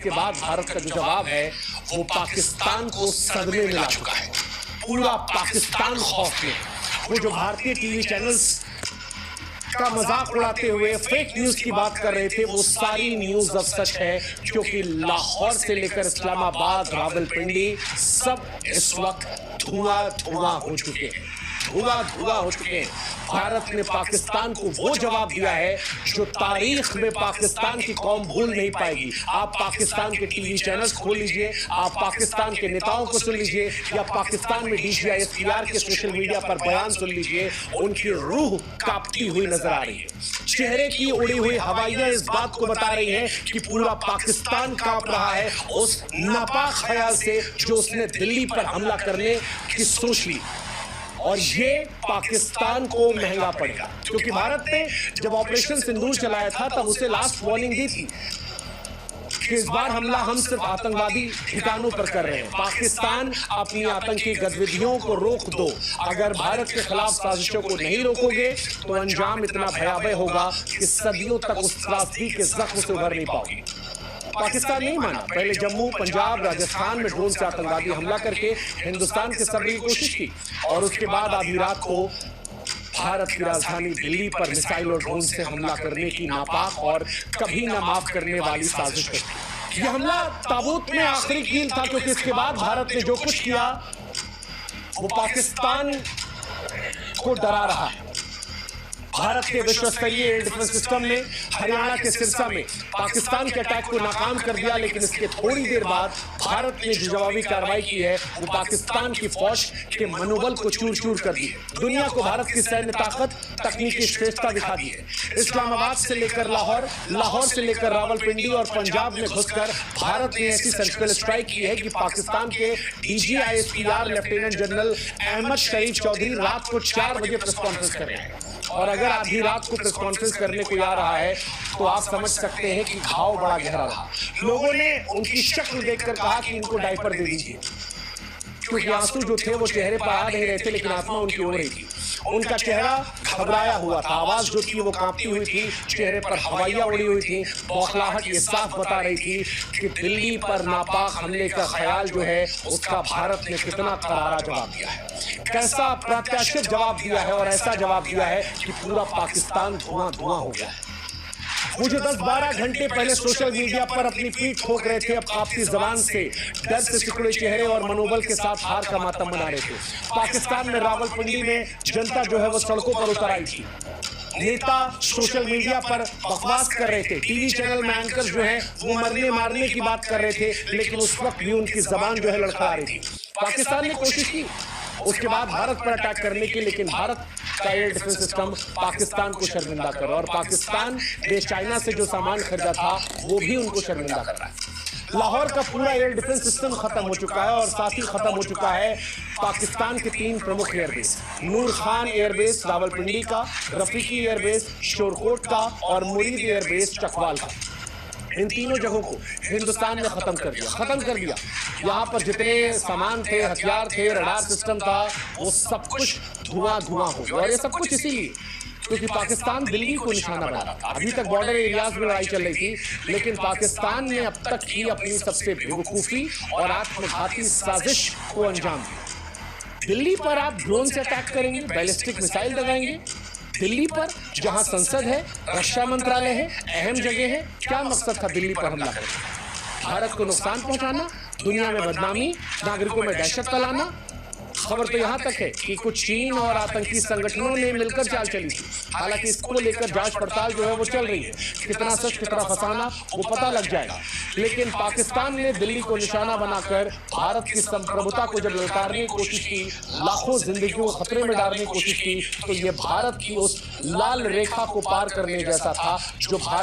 इसके बाद भारत का जो जवाब है वो पाकिस्तान को सदमे में ला चुका है। पूरा पाकिस्तान खौफ में। वो जो भारतीय टीवी चैनल्स का मजाक उड़ाते हुए फेक न्यूज की बात कर रहे थे, वो सारी न्यूज अब सच है, क्योंकि लाहौर से लेकर इस्लामाबाद, रावलपिंडी सब इस वक्त धुआं धुआं हो चुके हैं, धुआं धुआं हो चुके हैं। भारत ने पाकिस्तान को वो जवाब दिया है जो तारीख में पाकिस्तान की कौम भूल नहीं पाएगी। आप पाकिस्तान के टीवी चैनल्स खोल लीजिए, आप पाकिस्तान के नेताओं को सुन लीजिए, या पाकिस्तान में DCI-SPR के सोशल मीडिया पर बयान सुन लीजिए, उनकी रूह कांपती हुई नजर आ रही है। चेहरे की उड़ी हुई हवाइयां इस बात को बता रही हैं कि पूरा पाकिस्तान कांप रहा है उस नापाक ख्याल से जो उसने दिल्ली पर हमला करने की सोच ली। और ये पाकिस्तान को महंगा पड़ेगा, क्योंकि भारत ने जब ऑपरेशन सिंदूर चलाया था तब उसे लास्ट वार्निंग दी थी कि इस बार हमला हम सिर्फ आतंकवादी ठिकानों पर कर रहे हैं। पाकिस्तान अपनी आतंकी गतिविधियों को रोक दो। अगर भारत के खिलाफ साजिशों को नहीं रोकोगे तो अंजाम इतना भयावह होगा कि सदियों तक उस त्रासदी के जख्म से उभर नहीं पाओगे। पाकिस्तान नहीं माना। पहले जम्मू, पंजाब, राजस्थान में ड्रोन से आतंकवादी हमला करके हिंदुस्तान के सब्र की कोशिश की, और उसके बाद आधी रात को भारत की राजधानी दिल्ली पर मिसाइल और ड्रोन से हमला करने की नापाक और कभी न माफ करने वाली साजिश की। यह हमला ताबूत में आखिरी कील था, क्योंकि इसके बाद भारत ने जो कुछ किया वो पाकिस्तान को डरा रहा है। भारत के विश्व स्तरीय एयर डिफेंस सिस्टम ने हरियाणा के सिरसा में पाकिस्तान के अटैक को नाकाम कर दिया, लेकिन इसके थोड़ी देर बाद भारत ने जो जवाबी कार्रवाई की है वो पाकिस्तान की फौज के मनोबल को चूर चूर कर दी है। दुनिया को भारत की सैन्य ताकत, तकनीकी श्रेष्ठता दिखा दी है। इस्लामाबाद से लेकर लाहौर, लाहौर से लेकर रावलपिंडी और पंजाब में घुसकर भारत ने ऐसी सर्जिकल स्ट्राइक की है कि पाकिस्तान के DGI-SPR लेफ्टिनेंट जनरल अहमद शरीफ चौधरी रात को 4 बजे प्रेस कॉन्फ्रेंस कर रहे हैं। और अगर आधी रात को प्रेस कॉन्फ्रेंस करने को आ रहा है तो आप समझ सकते हैं कि घाव बड़ा गहरा रहा। लोगों ने उनकी शक्ल देखकर कहा कि इनको डायपर दे दीजिए, क्योंकि आंसू जो थे वो चेहरे पर आ नहीं रहे थे, लेकिन आत्मा उनकी हो रही थी। उनका चेहरा घबराया हुआ था, आवाज जो थी वो कांपती हुई थी, चेहरे पर हवाइयां उड़ी हुई थी। बौखलाहट ये साफ बता रही थी कि दिल्ली पर नापाक हमले का ख्याल जो है उसका भारत ने कितना करारा जवाब दिया है, कैसा अप्रत्याशित जवाब दिया है, और ऐसा जवाब दिया है कि पूरा पाकिस्तान धुआं धुआं हो गया है। वो जो 10-12 घंटे पहले सोशल मीडिया पर अपनी पीठ ठोक रहे थे, अब कांपती जबान से डर से सिकुड़े चेहरे और मनोबल के साथ हार का मातम मना रहे थे। पाकिस्तान में रावलपिंडी में जनता जो है वो सड़कों पर उतर आई थी। नेता सोशल मीडिया पर बकवास कर रहे थे, टीवी चैनल में एंकर जो है वो मरने मारने की बात कर रहे थे, लेकिन उस वक्त भी उनकी जबान जो है लड़खड़ा रही थी। पाकिस्तान ने कोशिश की उसके बाद भारत पर अटैक करने की, लेकिन भारत का एयर डिफेंस सिस्टम पाकिस्तान को शर्मिंदा कर रहा है, और पाकिस्तान देश चाइना से जो सामान खरीदा था वो भी उनको शर्मिंदा कर रहा है। लाहौर का पूरा एयर डिफेंस सिस्टम खत्म हो चुका है, और साथ ही खत्म हो चुका है पाकिस्तान के 3 प्रमुख एयरबेस, नूर खान एयरबेस रावलपिंडी का, रफीकी एयरबेस शोरकोट का, और मुरीद एयरबेस चकवाल का। इन तीनों जगहों को हिंदुस्तान ने खत्म कर दिया। यहाँ पर जितने सामान थे, हथियार थे, रडार सिस्टम था, वो सब कुछ धुआं धुआं हो गया। और ये सब कुछ इसीलिए क्योंकि पाकिस्तान दिल्ली को निशाना बना रहा था। अभी तक बॉर्डर एरियाज में लड़ाई चल रही थी, लेकिन पाकिस्तान ने अब तक की अपनी सबसे बेवकूफी और आत्मघाती साजिश को अंजाम दिया। दिल्ली पर आप ड्रोन से अटैक करेंगे, बैलिस्टिक मिसाइल लगाएंगे, दिल्ली पर जहां संसद है, रक्षा मंत्रालय है, अहम जगह है। क्या मकसद था दिल्ली पर हमला करना? भारत को नुकसान पहुंचाना, दुनिया में बदनामी, नागरिकों में दहशत फैलाना। खबर तो यहाँ तक है कि कुछ चीन और आतंकी संगठनों ने मिलकर चाल चली थी। हालांकि इसको लेकर जांच पड़ताल जो है वो चल रही है, कितना सच कितना फसाना वो पता लग जाएगा। लेकिन पाकिस्तान ने दिल्ली को निशाना बनाकर भारत की संप्रभुता को जब ललकारने की कोशिश की, लाखों जिंदगियों को खतरे में डालने की कोशिश की, तो ये भारत की उस लाल रेखा को पार करने जैसा था जो भारत